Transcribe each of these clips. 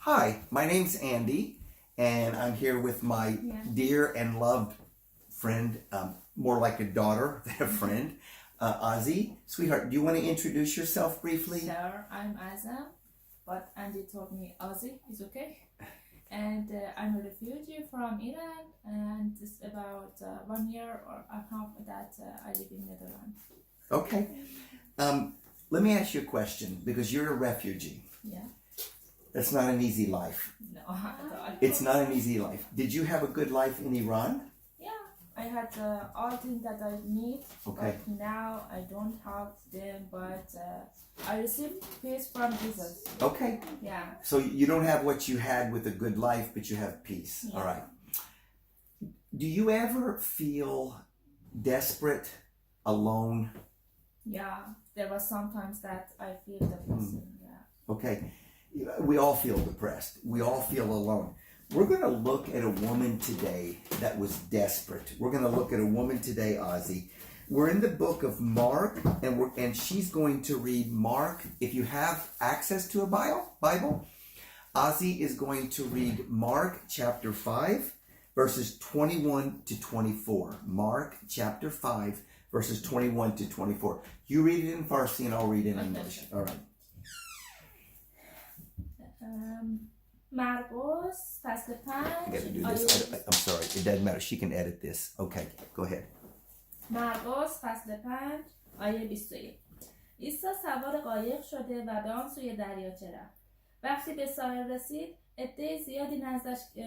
Hi, my name's Andy, and I'm here with my dear and loved friend, more like a daughter than a friend, Uzi. Sweetheart, do you want to introduce yourself briefly? Sure, I'm Azam, but Andy told me Uzi is okay. And I'm a refugee from Iran, and it's about 1 year or a half that I live in Netherlands. Okay. Let me ask you a question, because you're a refugee. Yeah. That's not an easy life. No, at all. It's not an easy life. Did you have a good life in Iran? Yeah, I had all things that I need, Okay. but now I don't have them, but I received peace from Jesus. Okay. Yeah. So you don't have what you had with a good life, but you have peace. Yeah. All right. Do you ever feel desperate, alone? Yeah, there was sometimes that I feel depressed. Yeah. Okay. We all feel depressed. We all feel alone. We're going to look at a woman today that was desperate. We're going to look at a woman today, Ozzy. We're in the book of Mark, and she's going to read Mark. If you have access to a Bible, Ozzy is going to read Mark chapter 5, verses 21 to 24. Mark chapter 5, verses 21 to 24. You read it in Farsi and I'll read it in English. All right. مرقس فصل 5 I gotta do this. I'm sorry. It doesn't matter. She can edit this. Okay, go ahead. مرقس فصل 5 آیه 21. عیسی سوار قایق شده و به آن سوی دریاچه رفت. وقتی به ساحل رسید، عده زیادی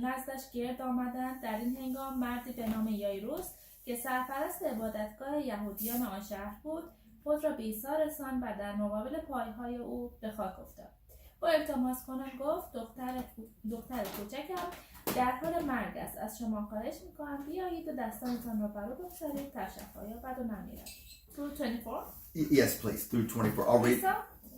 نزدش گرد آمدند. در این هنگام مردی به نام یایروس که سرپرست عبادتگاه یهودیان آن شهر بود، خود را به عیسی رساند و در مقابل پایهای او به خاک افتاد. با التماس کنان گفت دختر کوچکم در حال مرگ است. از شما خواهش میکنم بیایید و دستانتان را بر او بگذارید تا شفا یابد و نمیرد. Through 24? Yes, please. Through 24. I'll read.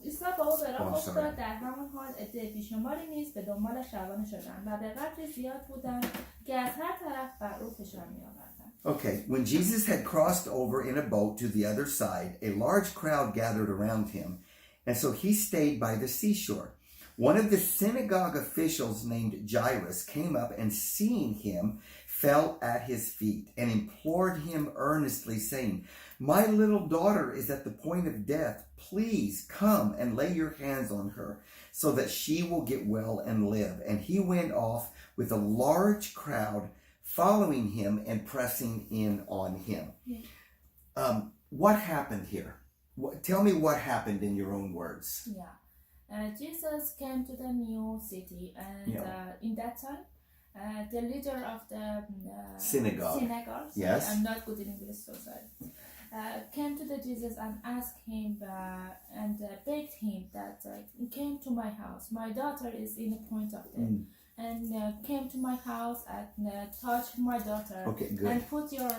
عیسی با او به راه افتاد. در همان حال عده بیشماری نیز به دنبالش روانه شدند و به قدری زیاد بودند که از هر طرف بر او فشار میآوردند. Okay, when Jesus had crossed over in a boat to the other side, a large crowd gathered around him, and so he stayed by the seashore. One of the synagogue officials named Jairus came up and seeing him, fell at his feet and implored him earnestly, saying, "My little daughter is at the point of death. Please come and lay your hands on her so that she will get well and live." And he went off with a large crowd following him and pressing in on him. Yeah. What happened here? Tell me what happened in your own words. Yeah. Jesus came to the new city, and in that time, the leader of the synagogue. Yes. I'm not good in English, so sorry. Came to the Jesus and asked him and begged him that came to my house. My daughter is in a point of death. And came to my house and touched my daughter. Okay, good. And put your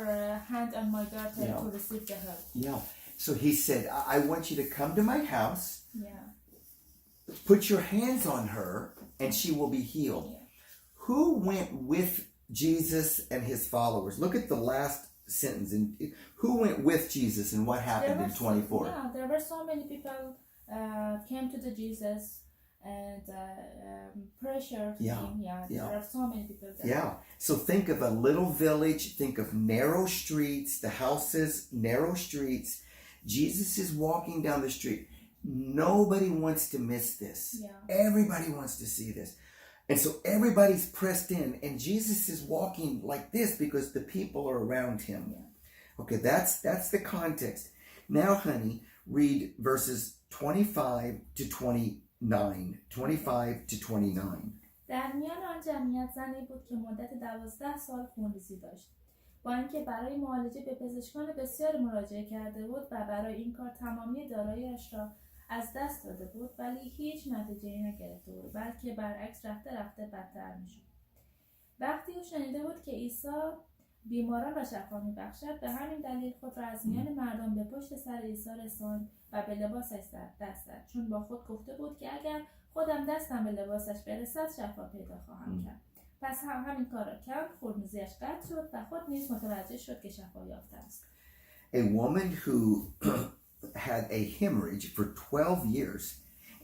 hand on my daughter to receive the help. Yeah. So he said, I want you to come to my house. Yeah. Put your hands on her and she will be healed. Yeah. Who went with Jesus and his followers? Look at the last sentence. And who went with Jesus and what happened in 24? There were so many people came to the Jesus and pressured him. There are so many people there. Yeah. So think of a little village. Think of narrow streets, the houses, narrow streets. Jesus is walking down the street. Nobody wants to miss this. Yeah. Everybody wants to see this. And so everybody's pressed in and Jesus is walking like this because the people are around him. Yeah. Okay, that's the context. Now, honey, read verses 25 to 29. 25 to 29. در میان آن جمعیت زنی بود که مدت 12 سال خونریزی داشت. با اینکه برای معالجه به پزشکان بسیار مراجعه کرده بود و برای این کار تمامی دارایی‌اش را از دست داده بود، ولی هیچ نتیجه‌ای نگرفته بود، بلکه برعکس رفته بدتر می‌شد. وقتی او شنیده بود که عیسی بیماران را شفا می‌بخشد، به همین دلیل خود را از میان مردم به پشت سر عیسی رساند و به لباسش دست زد، چون با خود گفته بود که اگر خودم دستم به لباسش برسد شفا پیدا خواهم کرد. پس همین کار را کرد، خونریزی‌اش قطع شد و خود نیز متوجه شد که شفا یافته است. A woman who had a hemorrhage for 12 years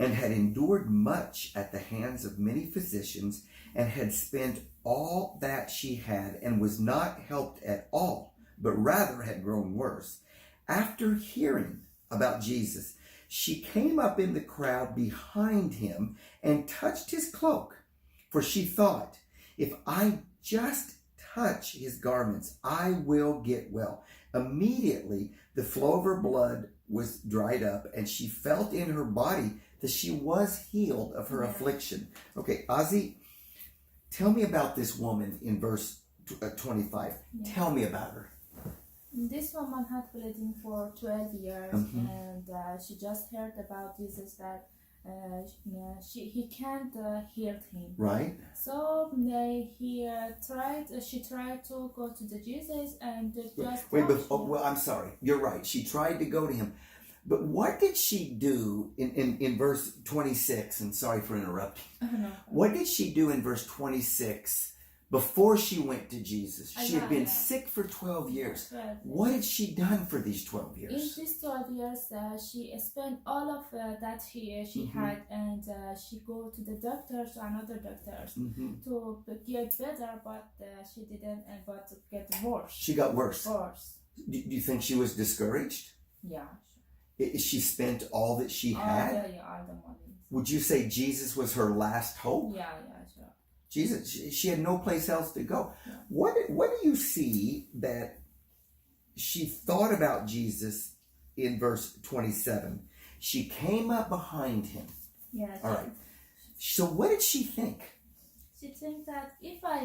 and had endured much at the hands of many physicians, and had spent all that she had, and was not helped at all, but rather had grown worse. After hearing about Jesus, she came up in the crowd behind him and touched his cloak, for she thought, if I just touch his garments, I will get well. Immediately, the flow of her blood was dried up, and she felt in her body that she was healed of her affliction. Okay, Ozzy, tell me about this woman in verse 25. Tell me about her. This woman had bleeding for 12 years, and she just heard about Jesus that he can't heal him. Right. So she tried to go to the Jesus and just well, I'm sorry. You're right. She tried to go to him. But what did she do in verse 26? And sorry for interrupting. No. What did she do in verse 26 before she went to Jesus? She had been sick for 12 years. What had she done for these 12 years? In these 12 years, she spent all of that she had, and she go to the doctors, to another doctors, to get better, but she didn't, but get worse. She got worse. Worse. Do you think she was discouraged? Yeah. She spent all that she had? All the money. Would you say Jesus was her last hope? Yeah, sure. Jesus, she had no place else to go. Yeah. What do you see that she thought about Jesus in verse 27? She came up behind him. Yeah. All right. So what did she think? She thinks that if I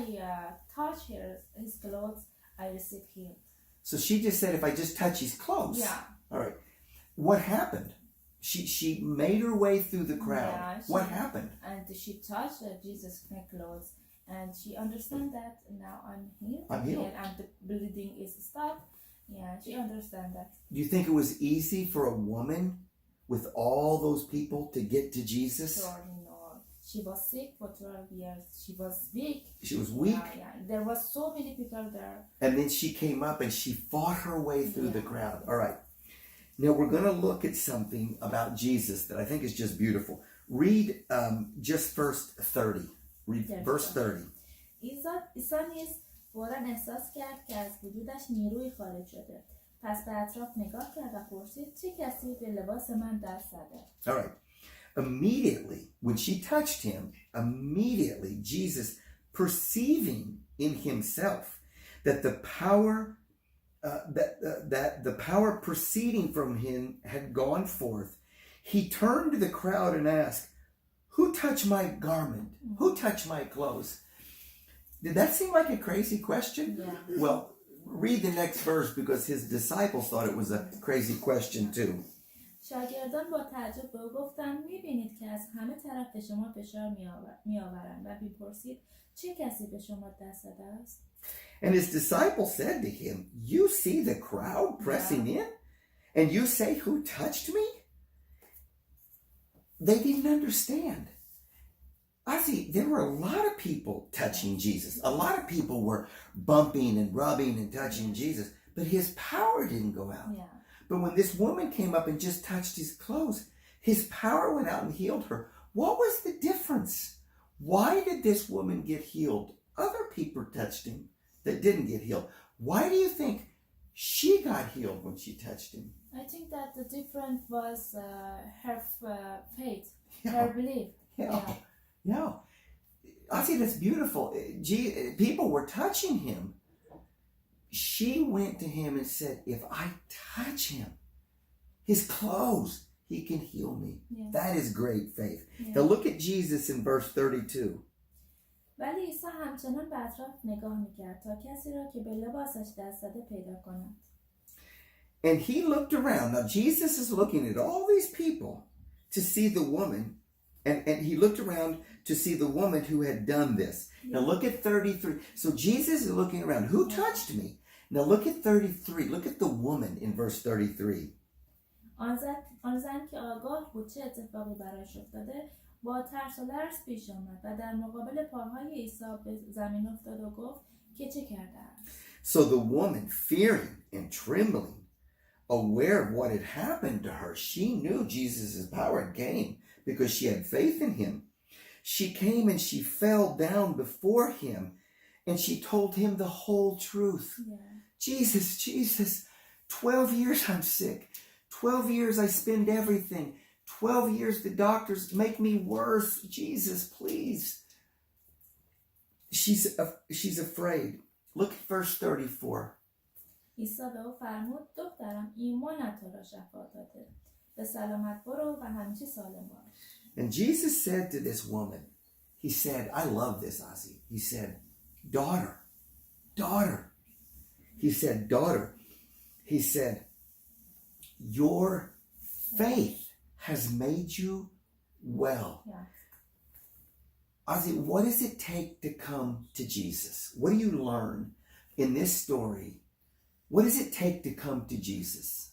touch his clothes, I receive healed. So she just said, if I just touch his clothes. Yeah. All right. What happened? She made her way through the crowd. Yeah, what happened? And she touched Jesus' clothes, and she understand that now I'm healed. I'm healed. And the bleeding is stopped. Yeah, she understand that. Do you think it was easy for a woman with all those people to get to Jesus? Sure, no. She was sick for 12 years. She was weak. She was weak? Yeah. There was so many people there. And then she came up and she fought her way through the crowd. All right. Now we're going to look at something about Jesus that I think is just beautiful. Read just verse 30. Read verse 30. عیسی نیز فوراً احساس کرد که از وجودش نیروی خارج شده. پس به اطراف نگاه کرد و پرسید چه کسی به لباس من دست زده؟ All right. Immediately, when she touched him, immediately Jesus, perceiving in himself that the power that the power proceeding from him had gone forth, he turned to the crowd and asked, "Who touched my garment? Who touched my clothes?" Did that seem like a crazy question? Yeah. Well, read the next verse because his disciples thought it was a crazy question too. شاگردان با تعجب به او گفتند می‌بینید که از همه طرف به شما فشار می‌آورند و می‌پرسید چه کسی به شما دست زده است؟ And his disciples said to him, "You see the crowd pressing in, and you say, 'Who touched me?'" They didn't understand. I see there were a lot of people touching Jesus. A lot of people were bumping and rubbing and touching Jesus, but his power didn't go out. Yeah. But when this woman came up and just touched his clothes, his power went out and healed her. What was the difference? Why did this woman get healed? Other people touched him that didn't get healed. Why do you think she got healed when she touched him? I think that the difference was her faith, her belief. Yeah. I see that's beautiful. People were touching him. She went to him and said, "If I touch him, his clothes, he can heal me." Yeah. That is great faith. Yeah. Now look at Jesus in verse 32. ولی عیسی همچنان به اطراف نگاه میکرد تا کسی را که به لباسش دست زده پیدا کند. And he looked around. Now Jesus is looking at all these people to see the woman, and he looked around to see the woman who had done this. Yeah. Now look at 33. So Jesus is looking around. Who touched me? Now look at 33. Look at the woman in verse 33. آن زن که آگاه بود چه اتفاقی برایش افتاده با ترس و لرز پیش آمد و در مقابل پاهای عیسی به زمین افتاد و گفت که چه کرده است. So the woman, fearing and trembling, aware of what had happened to her, she knew Jesus' power came because she had faith in him. She came and she fell down before him and she told him the whole truth. Yeah. Jesus, 12 years I'm sick. 12 years I spend everything. 12 years the doctors make me worse. Jesus, please. She's afraid. Look at verse 34. عیسی به او فرمود دخترم ایمانت تو را شفا داده به سلامت برو و همیشه سالم باش. And Jesus said to this woman, he said, I love this, Ozzy. He said, daughter. He said, daughter. He said, your faith has made you well. Yeah. Ozzy, what does it take to come to Jesus? What do you learn in this story? What does it take to come to Jesus?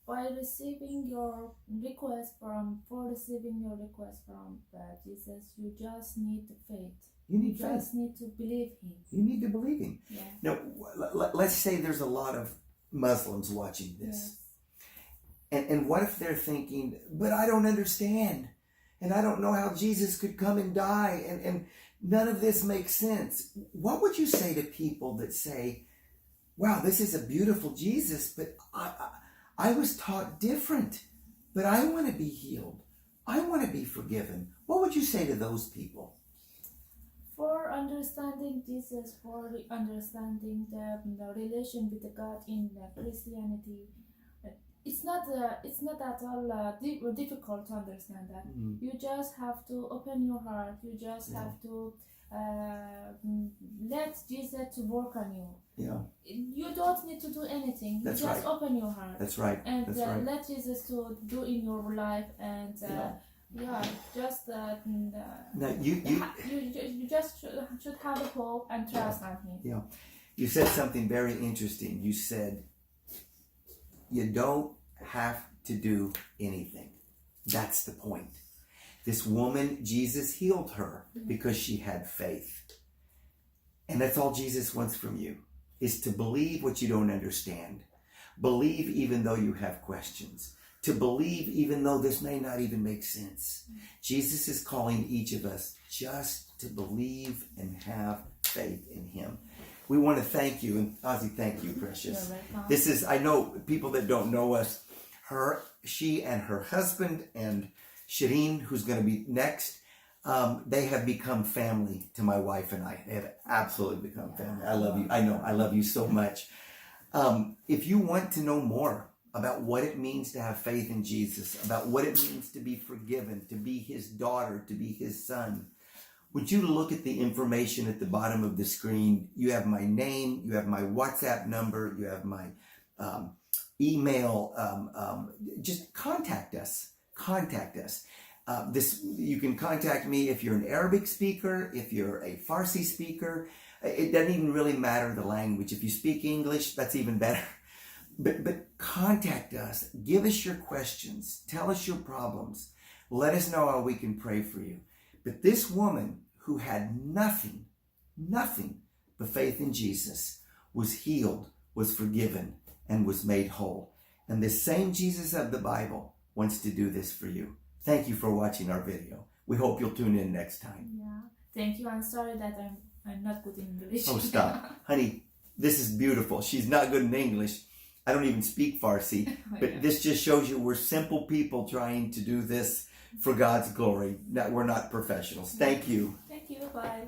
By receiving your request from Jesus, you just need the faith. You need faith. Just need to believe him. You need to believe him. Yeah. Now, let's say there's a lot of Muslims watching this. Yes. And what if they're thinking, but I don't understand. And I don't know how Jesus could come and die. And none of this makes sense. What would you say to people that say, wow, this is a beautiful Jesus, but I was taught different. But I want to be healed. I want to be forgiven. What would you say to those people? For understanding Jesus, for understanding the relation with God in Christianity, it's not at all difficult to understand that. Mm-hmm. You just have to open your heart. You just have to let Jesus to work on you. Yeah. You don't need to do anything. That's you just right. open your heart. That's right. And That's right. let Jesus to do in your life and just Now you just should have a hope and trust on him. Yeah. You said something very interesting. You said you don't have to do anything. That's the point. This woman, Jesus healed her because she had faith. And that's all Jesus wants from you, is to believe what you don't understand. Believe even though you have questions. To believe even though this may not even make sense. Jesus is calling each of us just to believe and have faith in him. We want to thank you, and Ozzy, thank you, precious. This is, I know people that don't know us, she and her husband and Shireen, who's going to be next, they have become family to my wife and I. They have absolutely become family. I love you. I know. I love you so much. If you want to know more about what it means to have faith in Jesus, about what it means to be forgiven, to be his daughter, to be his son, would you look at the information at the bottom of the screen? You have my name, you have my WhatsApp number, you have my email. Just contact us. You can contact me if you're an Arabic speaker, if you're a Farsi speaker. It doesn't even really matter the language. If you speak English, that's even better. But contact us. Give us your questions. Tell us your problems. Let us know how we can pray for you. But this woman who had nothing but faith in Jesus was healed, was forgiven, and was made whole. And the same Jesus of the Bible wants to do this for you. Thank you for watching our video. We hope you'll tune in next time. Yeah. Thank you. I'm sorry that I'm not good in English. Oh, stop. Honey, this is beautiful. She's not good in English. I don't even speak Farsi. But this just shows you we're simple people trying to do this for God's glory. We're not professionals. Thank you. Thank you. Bye.